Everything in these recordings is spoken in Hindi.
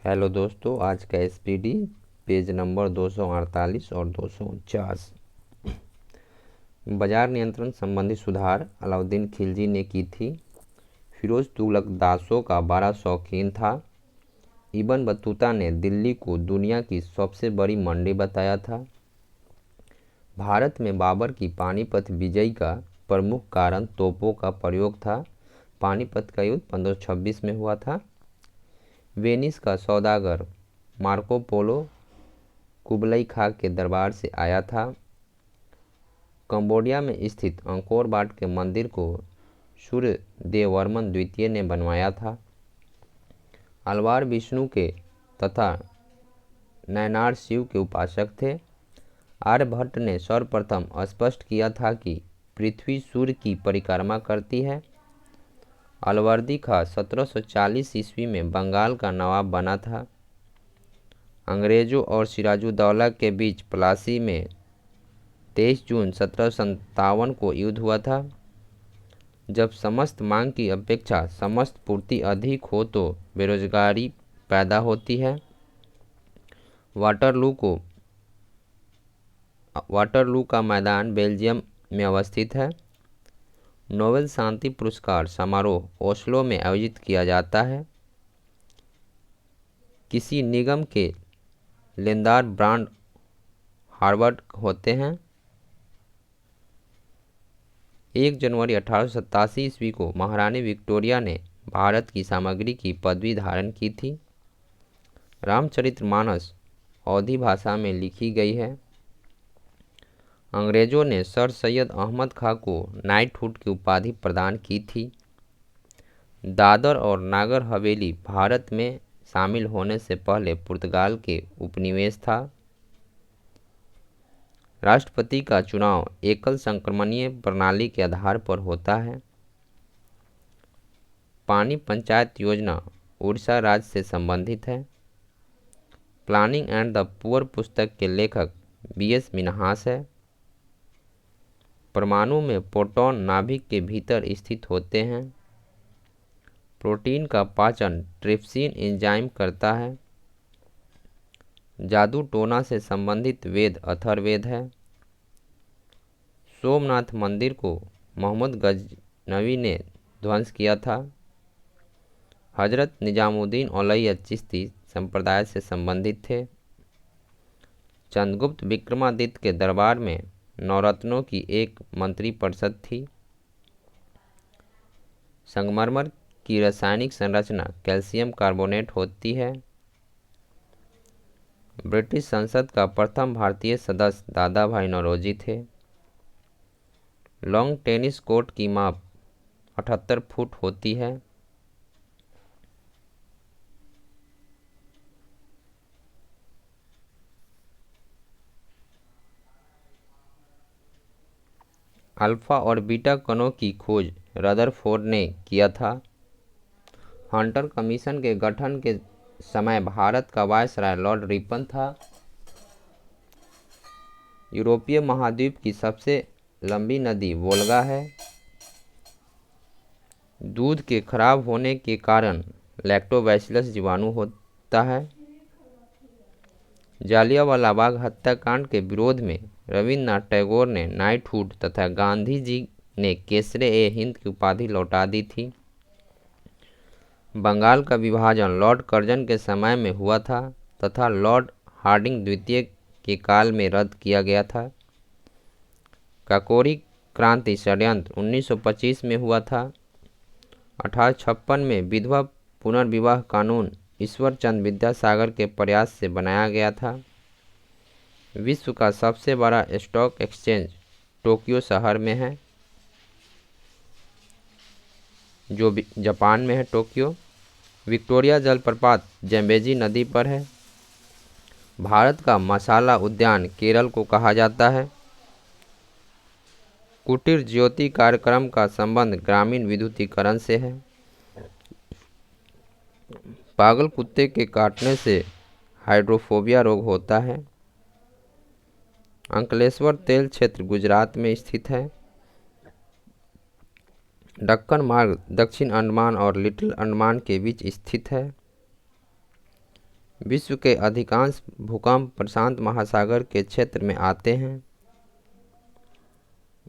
हेलो दोस्तों, आज का एसपीडी पेज नंबर 248 और 249। बाजार नियंत्रण संबंधी सुधार अलाउद्दीन खिलजी ने की थी। फिरोज तुगलक दासों का बड़ा शौकीन था। इब्न बतूता ने दिल्ली को दुनिया की सबसे बड़ी मंडी बताया था। भारत में बाबर की पानीपत विजय का प्रमुख कारण तोपों का प्रयोग था। पानीपत का युद्ध 1526 में हुआ था। वेनिस का सौदागर मार्को पोलो कुबलई खां के दरबार से आया था। कंबोडिया में स्थित अंकोर वाट के मंदिर को सूर्यदेववर्मन द्वितीय ने बनवाया था। अलवार विष्णु के तथा नयनार शिव के उपासक थे। आर्यभट्ट ने सर्वप्रथम स्पष्ट किया था कि पृथ्वी सूर्य की परिक्रमा करती है। अलवर्दी खां 1740 ईस्वी में बंगाल का नवाब बना था। अंग्रेजों और सिराजुद्दौला के बीच प्लासी में 23 जून 1757 को युद्ध हुआ था। जब समस्त मांग की अपेक्षा समस्त पूर्ति अधिक हो तो बेरोजगारी पैदा होती है। वाटरलू का मैदान बेल्जियम में अवस्थित है। नोबेल शांति पुरस्कार समारोह ओस्लो में आयोजित किया जाता है। किसी निगम के लेनदार ब्रांड हार्वर्ड होते हैं। 1 जनवरी 1887 ईस्वी को महारानी विक्टोरिया ने भारत की सामग्री की पदवी धारण की थी। रामचरितमानस अवधी भाषा में लिखी गई है। अंग्रेजों ने सर सैयद अहमद खां को नाइटहुड की उपाधि प्रदान की थी। दादर और नागर हवेली भारत में शामिल होने से पहले पुर्तगाल के उपनिवेश था। राष्ट्रपति का चुनाव एकल संक्रमणीय प्रणाली के आधार पर होता है। पानी पंचायत योजना उड़ीसा राज्य से संबंधित है। प्लानिंग एंड द पुअर पुस्तक के लेखक बीएस मिन्हास है। परमाणु में प्रोटॉन नाभिक के भीतर स्थित होते हैं। प्रोटीन का पाचन ट्रिप्सिन एंजाइम करता है। जादू टोना से संबंधित वेद अथर्ववेद है। सोमनाथ मंदिर को मोहम्मद गजनवी ने ध्वंस किया था। हजरत निजामुद्दीन औलिया चिश्ती संप्रदाय से संबंधित थे। चंद्रगुप्त विक्रमादित्य के दरबार में नवरत्नों की एक मंत्री परिषद थी। संगमरमर की रासायनिक संरचना कैल्शियम कार्बोनेट होती है। ब्रिटिश संसद का प्रथम भारतीय सदस्य दादा भाई नौरोजी थे। लॉन्ग टेनिस कोर्ट की माप 78 फुट होती है। अल्फा और बीटा कणों की खोज रदरफोर्ड ने किया था। हंटर कमीशन के गठन के समय भारत का वायसराय लॉर्ड रिपन था। यूरोपीय महाद्वीप की सबसे लंबी नदी वोल्गा है। दूध के खराब होने के कारण लैक्टोबैसिलस जीवाणु होता है। जालियांवाला बाग हत्याकांड के विरोध में रविन्द्रनाथ टैगोर ने नाइटहुड तथा गांधी जी ने केसरे-ए-हिंद की उपाधि लौटा दी थी। बंगाल का विभाजन लॉर्ड कर्जन के समय में हुआ था तथा लॉर्ड हार्डिंग द्वितीय के काल में रद्द किया गया था। काकोरी क्रांति षड्यंत्र 1925 में हुआ था। 1856 में विधवा पुनर्विवाह कानून ईश्वरचंद विद्यासागर के प्रयास से बनाया गया था। विश्व का सबसे बड़ा स्टॉक एक्सचेंज टोक्यो शहर में है, जो जापान में है। टोक्यो विक्टोरिया जलप्रपात जैम्बेजी नदी पर है। भारत का मसाला उद्यान केरल को कहा जाता है। कुटीर ज्योति कार्यक्रम का संबंध ग्रामीण विद्युतीकरण से है। पागल कुत्ते के काटने से हाइड्रोफोबिया रोग होता है। अंकलेश्वर तेल क्षेत्र गुजरात में स्थित है। दक्कन मार्ग दक्षिण अंडमान और लिटिल अंडमान के बीच स्थित है। विश्व के अधिकांश भूकंप प्रशांत महासागर के क्षेत्र में आते हैं।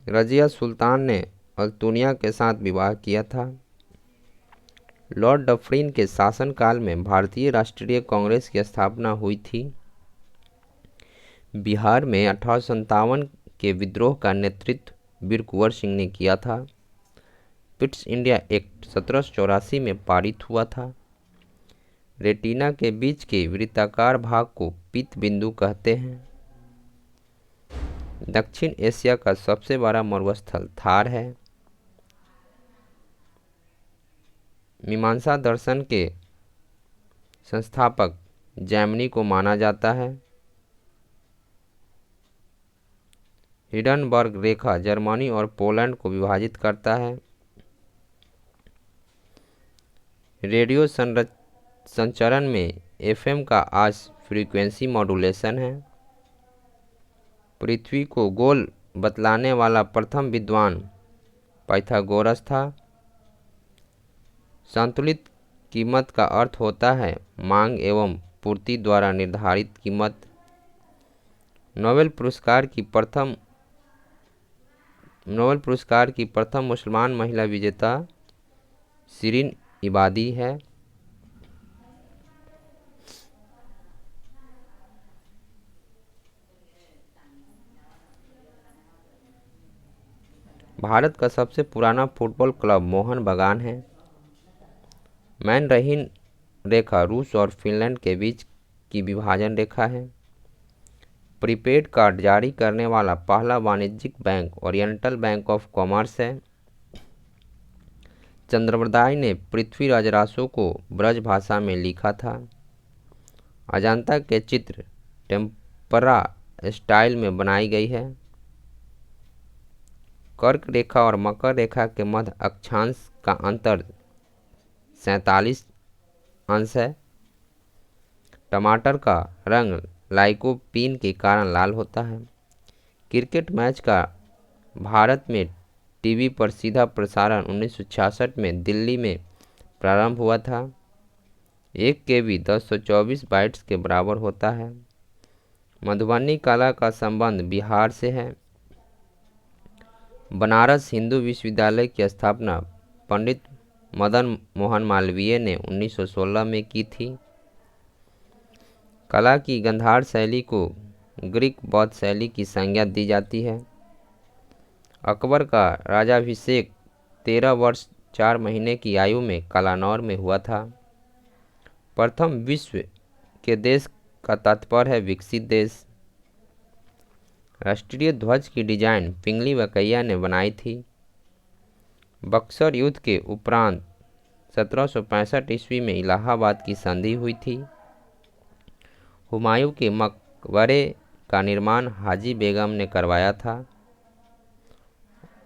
रजिया सुल्तान ने अल्तुनिया के साथ विवाह किया था। लॉर्ड डफरिन के शासनकाल में भारतीय राष्ट्रीय कांग्रेस की स्थापना हुई थी। बिहार में 1857 के विद्रोह का नेतृत्व वीर कुंवर सिंह ने किया था। पिट्स इंडिया एक्ट 1784 में पारित हुआ था। रेटिना के बीच के वृत्ताकार भाग को पीत बिंदु कहते हैं। दक्षिण एशिया का सबसे बड़ा मरुस्थल थार है। मीमांसा दर्शन के संस्थापक जैमिनी को माना जाता है। हिंडनबर्ग रेखा जर्मनी और पोलैंड को विभाजित करता है। रेडियो संचरण में एफएम का आज फ्रीक्वेंसी मॉड्यूलेशन है। पृथ्वी को गोल बतलाने वाला प्रथम विद्वान पाइथागोरस था। संतुलित कीमत का अर्थ होता है मांग एवं पूर्ति द्वारा निर्धारित कीमत। नोबेल पुरस्कार की प्रथम मुसलमान महिला विजेता शिरीन इबादी है। भारत का सबसे पुराना फुटबॉल क्लब मोहन बागान है। मैनरहीन रेखा रूस और फिनलैंड के बीच की विभाजन रेखा है। प्रीपेड कार्ड जारी करने वाला पहला वाणिज्यिक bank oriental bank of commerce है। चंद्रवरदाई ने पृथ्वीराज रासो को ब्रज भाषा में लिखा था। अजंता के चित्र टेम्परा स्टाइल में बनाई गई है। कर्क रेखा और मकर रेखा के मध्य अक्षांश का अंतर 47 अंश है। टमाटर का रंग लाइकोपीन के कारण लाल होता है। क्रिकेट मैच का भारत में टीवी पर सीधा प्रसारण 1966 में दिल्ली में प्रारंभ हुआ था। 1 KB 1024 बाइट्स के बराबर होता है। मधुबनी कला का संबंध बिहार से है। बनारस हिंदू विश्वविद्यालय की स्थापना पंडित मदन मोहन मालवीय ने 1916 में की थी। कला की गंधार शैली को ग्रीक बौद्ध शैली की संज्ञा दी जाती है। अकबर का राजाभिषेक 13 वर्ष 4 महीने की आयु में कलानौर में हुआ था। प्रथम विश्व के देश का तात्पर्य है विकसित देश। राष्ट्रीय ध्वज की डिजाइन पिंगली वकैया ने बनाई थी। बक्सर युद्ध के उपरांत 1765 ईस्वी में इलाहाबाद की संधि हुई थी। हुमायूं के मकबरे का निर्माण हाजी बेगम ने करवाया था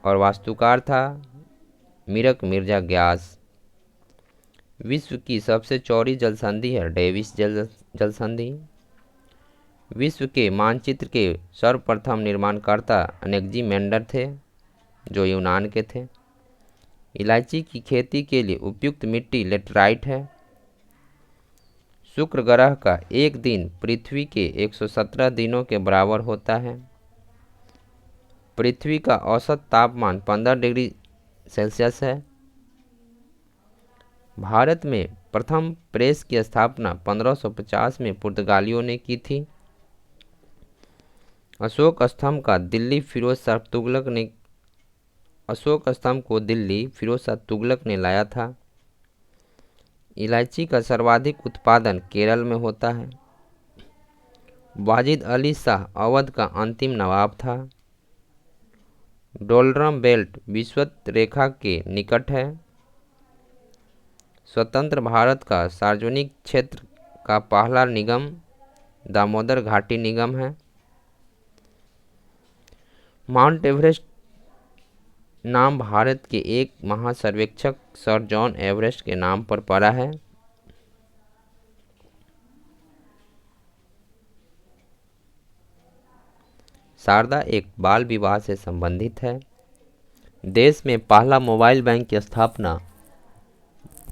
और वास्तुकार था मीरक मिर्जा ग्यास। विश्व की सबसे चौड़ी जलसंधि है डेविस जलसंधि। विश्व के मानचित्र के सर्वप्रथम निर्माणकर्ता अनेक्जिमेंडर थे जो यूनान के थे। इलायची की खेती के लिए उपयुक्त मिट्टी लेटराइट है। शुक्र ग्रह का एक दिन पृथ्वी के 117 दिनों के बराबर होता है। पृथ्वी का औसत तापमान 15 डिग्री सेल्सियस है। भारत में प्रथम प्रेस की स्थापना 1550 में पुर्तगालियों ने की थी। अशोक स्तंभ को दिल्ली फिरोज शाह तुगलक ने लाया था। इलायची का सर्वाधिक उत्पादन केरल में होता है। वाजिद अली शाह अवध का अंतिम नवाब था। डोलरम बेल्ट विषुवत रेखा के निकट है। स्वतंत्र भारत का सार्वजनिक क्षेत्र का पहला निगम दामोदर घाटी निगम है। माउंट एवरेस्ट नाम भारत के एक महासर्वेक्षक सर जॉन एवरेस्ट के नाम पर पड़ा है। शारदा एक बाल विवाह से संबंधित है। देश में पहला मोबाइल बैंक की स्थापना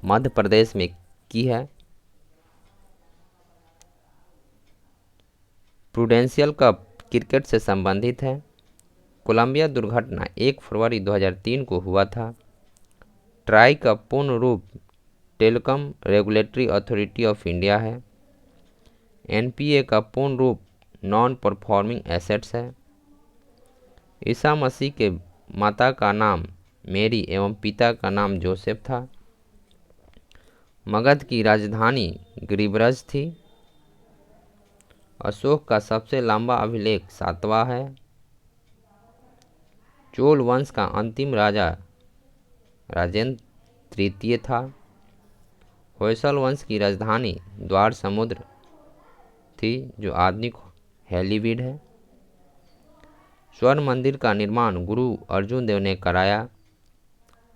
मध्य प्रदेश में की है। प्रूडेंशियल कप क्रिकेट से संबंधित है। कोलंबिया दुर्घटना 1 फरवरी 2003 को हुआ था। ट्राई का पूर्ण रूप telecom regulatory authority of India है। एनपीए का पूर्ण रूप नॉन परफॉर्मिंग एसेट्स है। ईसा मसीह के माता का नाम मेरी एवं पिता का नाम जोसेफ था। मगध की राजधानी गिरिब्रज थी। अशोक का सबसे लंबा अभिलेख 7वां है। चोल वंश का अंतिम राजा राजेंद्र तृतीय था। होयसल वंश की राजधानी द्वार समुद्र थी जो आधुनिक हैलीवीड है। स्वर्ण मंदिर का निर्माण गुरु अर्जुन देव ने कराया।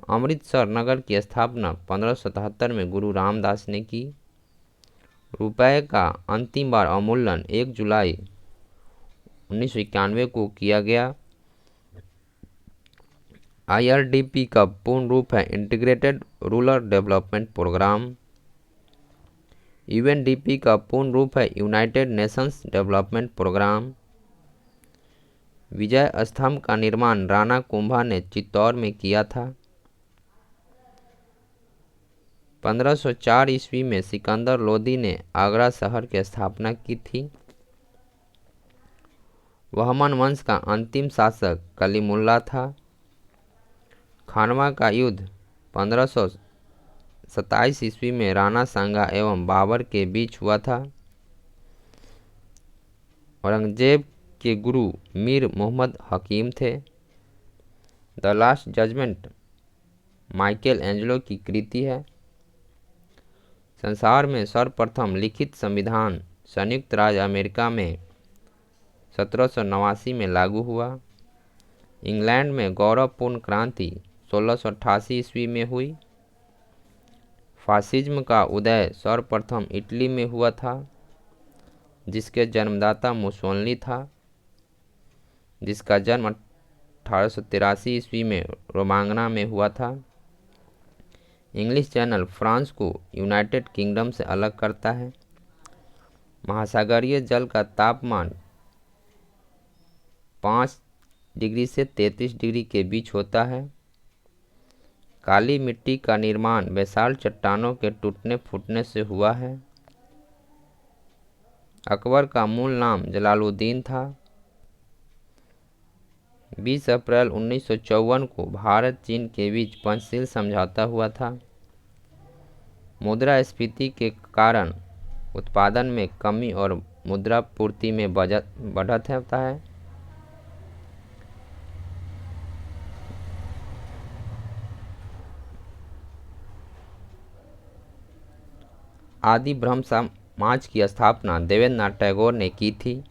अमृतसर नगर की स्थापना 1577 में गुरु रामदास ने की। रुपए का अंतिम बार अवमूल्यन 1 जुलाई 1991 को किया गया। आईआरडीपी का पूर्ण रूप है integrated rural development programme. UNDP का पूर्ण रूप है United Nations Development Programme. Vijay Stambh का निर्माण राणा कुंभा ने चित्तौड़ में किया था। 1504 ईस्वी में सिकंदर लोदी ने आगरा शहर की स्थापना की थी। वहमन वंश का अंतिम शासक कलीमुल्ला था। खानवा का युद्ध 1527 ईस्वी में राणा सांगा एवं बाबर के बीच हुआ था। औरंगजेब के गुरु मीर मोहम्मद हकीम थे। The last judgment Michelangelo की कृति है। संसार में सर्वप्रथम लिखित संविधान संयुक्त राज्य अमेरिका में 1789 में लागू हुआ। इंग्लैंड में गौरवपूर्ण क्रांति 1688 ईस्वी में हुई। फासिज्म का उदय सर्वप्रथम इटली में हुआ था, जिसके जन्मदाता मुसोलिनी था, जिसका जन्म 1883 ईस्वी में रोमांगना में हुआ था। इंग्लिश चैनल फ्रांस को यूनाइटेड किंगडम से अलग करता है। महासागरीय जल का तापमान 5 डिग्री से 33 डिग्री के बीच होता है। काली मिट्टी का निर्माण बेसाल्ट चट्टानों के टूटने फूटने से हुआ है। अकबर का मूल नाम जलालुद्दीन था। 20 अप्रैल 1954 को भारत चीन के बीच पंचशील समझौता हुआ था। मुद्रास्फीति के कारण उत्पादन में कमी और मुद्रा पूर्ति में बढ़त होता है। आदि ब्रह्म समाज की स्थापना देवेंद्रनाथ टैगोर ने की थी।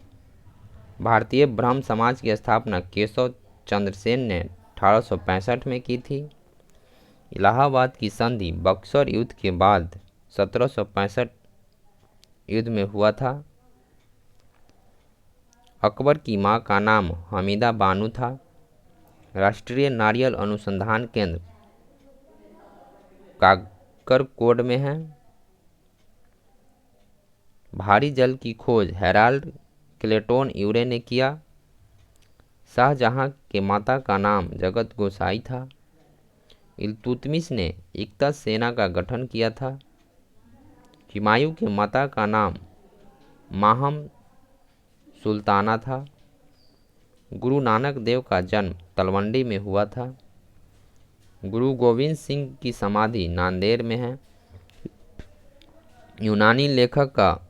भारतीय ब्रह्म समाज की स्थापना केशव चंद्र सेन ने 1865 में की थी। इलाहाबाद की संधि बक्सर युद्ध के बाद 1765 युद्ध में हुआ था। अकबर की मां का नाम हमीदा बानो था। राष्ट्रीय नारियल अनुसंधान केंद्र काकरकोड में है। भारी जल की खोज हेराल्ड क्लेटोन यूरे ने किया। शाहजहां के माता का नाम जगत गोसाई था। इल्तुतमिश ने एकता सेना का गठन किया था। हुमायूं के माता का नाम माहम सुल्ताना था। गुरु नानक देव का जन्म तलवंडी में हुआ था। गुरु गोविंद सिंह की समाधि नांदेड़ में है। यूनानी लेखक का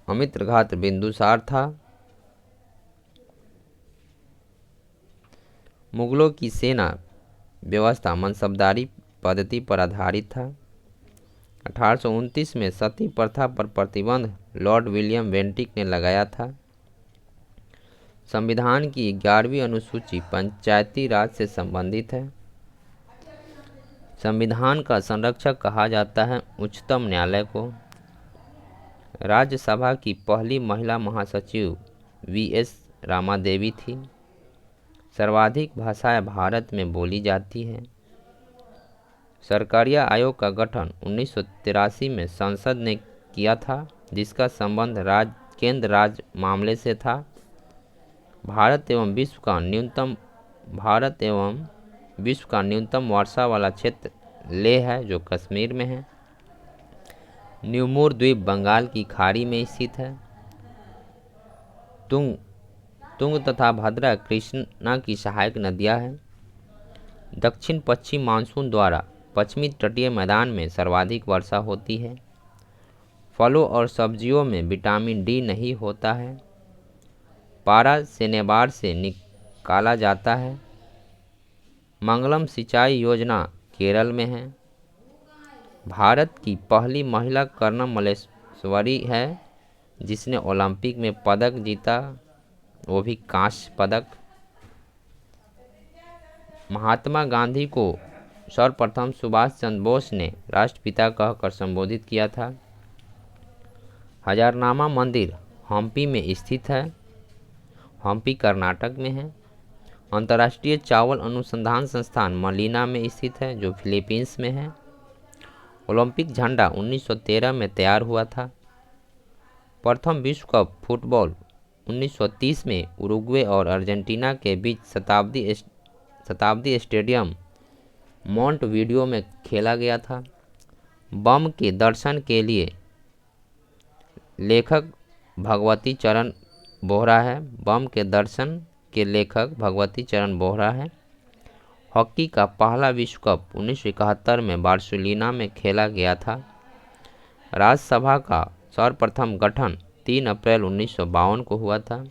अमित्रघात बिंदुसार था। मुगलों की सेना व्यवस्था मनसबदारी पद्धति पर आधारित था। 1829 में सती प्रथा पर प्रतिबंध लॉर्ड विलियम बेंटिक ने लगाया था। संविधान की 11वीं अनुसूची पंचायती राज से संबंधित है। संविधान का संरक्षक कहा जाता है उच्चतम न्यायालय को। राज्यसभा की पहली महिला महासचिव वीएस रामादेवी थी। सर्वाधिक भाषाएं भारत में बोली जाती हैं। सरकारिया आयोग का गठन 1983 में संसद ने किया था, जिसका संबंध राज्य केंद्र राज्य मामले से था। भारत एवं विश्व का न्यूनतम वर्षा वाला क्षेत्र लेह है जो कश्मीर में है। न्यूमोर द्वीप बंगाल की खाड़ी में स्थित है। तुंग तथा भद्रा कृष्णा की सहायक नदियां हैं। दक्षिण पश्चिम मानसून द्वारा पश्चिमी तटीय मैदान में सर्वाधिक वर्षा होती है। फलों और सब्जियों में विटामिन डी नहीं होता है। पारा सेनेबार से निकाला जाता है। मंगलम सिंचाई योजना केरल में है। भारत की पहली महिला कर्नल मल्लेश्वरी है जिसने ओलंपिक में पदक जीता, वो भी कांस्य पदक। महात्मा गांधी को सर्वप्रथम सुभाष चंद्र बोस ने राष्ट्रपिता कहकर संबोधित किया था। हजारनामा मंदिर हम्पी में स्थित है। हम्पी कर्नाटक में है। अंतर्राष्ट्रीय चावल अनुसंधान संस्थान मलीना में स्थित है जो फिलीपींस में है। ओलंपिक झंडा 1913 में तैयार हुआ था। प्रथम विश्व कप फुटबॉल 1930 में उरुग्वे और अर्जेंटीना के बीच शताब्दी स्टेडियम मोंटवीडियो में खेला गया था। बम के दर्शन के लिए लेखक भगवती चरण बोहरा है। बम के दर्शन के लेखक भगवती चरण बोहरा है। हॉकी का पहला विश्व कप 1971 में बार्सिलोना में खेला गया था। राज्यसभा का सर्वप्रथम गठन 3 अप्रैल 1952 को हुआ था।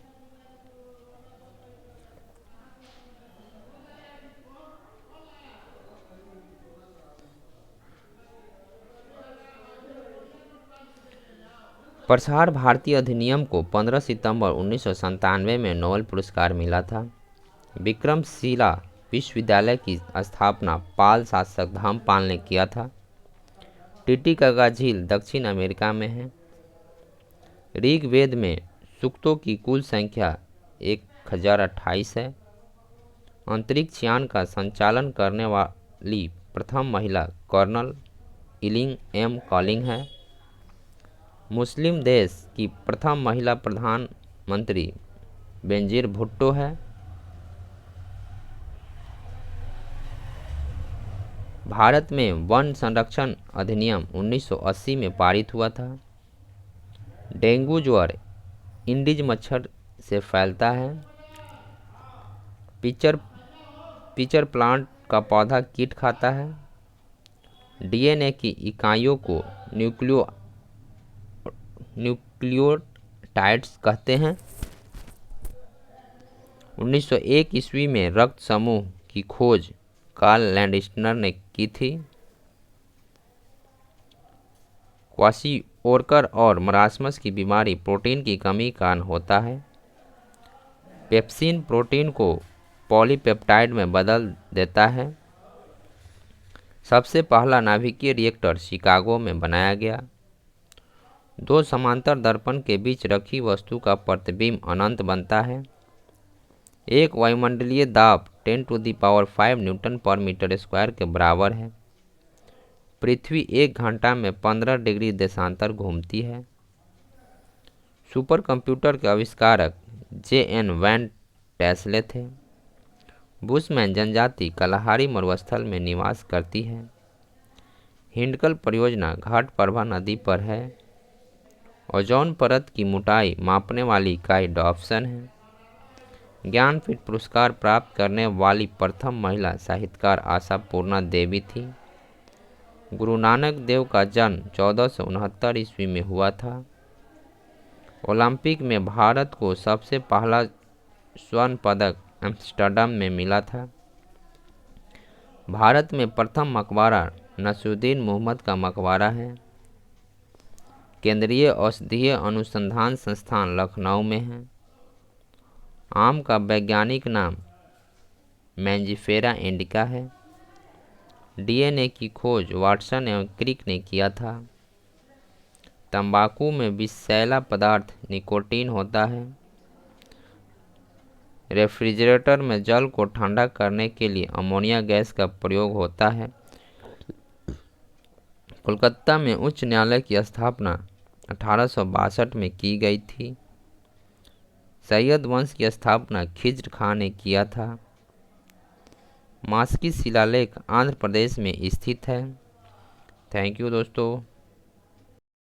प्रसार भारती अधिनियम को 15 सितंबर 1997 में नोबेल पुरस्कार मिला था। विक्रमशिला विश्वविद्यालय की स्थापना पाल शासक धर्मपाल ने किया था। टिटिकाका झील दक्षिण अमेरिका में है। ऋग्वेद में सूक्तों की कुल संख्या 1028 है। अंतरिक्ष यान का संचालन करने वाली प्रथम महिला कर्नल इलिंग एम कॉलिंग है। मुस्लिम देश की प्रथम महिला प्रधानमंत्री बेनजीर भुट्टो है। भारत में वन संरक्षण अधिनियम 1980 में पारित हुआ था। डेंगू ज्वर इंडीज मच्छर से फैलता है। पिचर प्लांट का पौधा कीट खाता है। डीएनए की इकाइयों को न्यूक्लियोटाइड्स कहते हैं। 1901 ईस्वी में रक्त समूह की खोज कार्ल लैंडस्टर ने की थी। क्वाशिओर्कर और मरासमस की बीमारी प्रोटीन की कमी का कारण होता है। पेप्सिन प्रोटीन को पॉलीपेप्टाइड में बदल देता है। सबसे पहला नाभिकीय रिएक्टर शिकागो में बनाया गया। 2 समांतर दर्पण के बीच रखी वस्तु का प्रतिबिंब अनंत बनता है। एक वायुमंडलीय दाब 10⁵ न्यूटन पर मीटर स्क्वायर के बराबर है। पृथ्वी 1 घंटा में 15 डिग्री देशांतर घूमती है। सुपर कंप्यूटर के आविष्कारक J.N. वैन टेस्ले थे। बुशमैन जनजाति कलाहारी मरुस्थल में निवास करती है। हिंडकल परियोजना घाट प्रभा नदी पर है। ओजोन परत की मोटाई मापने वाली इकाई डॉप्सन है। ज्ञानपीठ पुरस्कार प्राप्त करने वाली प्रथम महिला साहित्यकार आशापूर्णा देवी थी। गुरु नानक देव का जन्म 1469 ईस्वी में हुआ था। ओलंपिक में भारत को सबसे पहला स्वर्ण पदक एम्स्टर्डम में मिला था। भारत में प्रथम मकबरा नसीरुद्दीन मोहम्मद का मकबरा है। केंद्रीय औषधीय अनुसंधान संस्थान लखनऊ में है। आम का वैज्ञानिक नाम मैंजिफेरा इंडिका है। डीएनए की खोज वाटसन एवं क्रिक ने किया था। तंबाकू में विषैला पदार्थ निकोटीन होता है। रेफ्रिजरेटर में जल को ठंडा करने के लिए अमोनिया गैस का प्रयोग होता है। कोलकाता में उच्च न्यायालय की स्थापना 1862 में की गई थी। सैयद वंश की स्थापना खिज्र खां ने किया था। मास्की शिलालेख आंध्र प्रदेश में स्थित है। थैंक यू दोस्तों।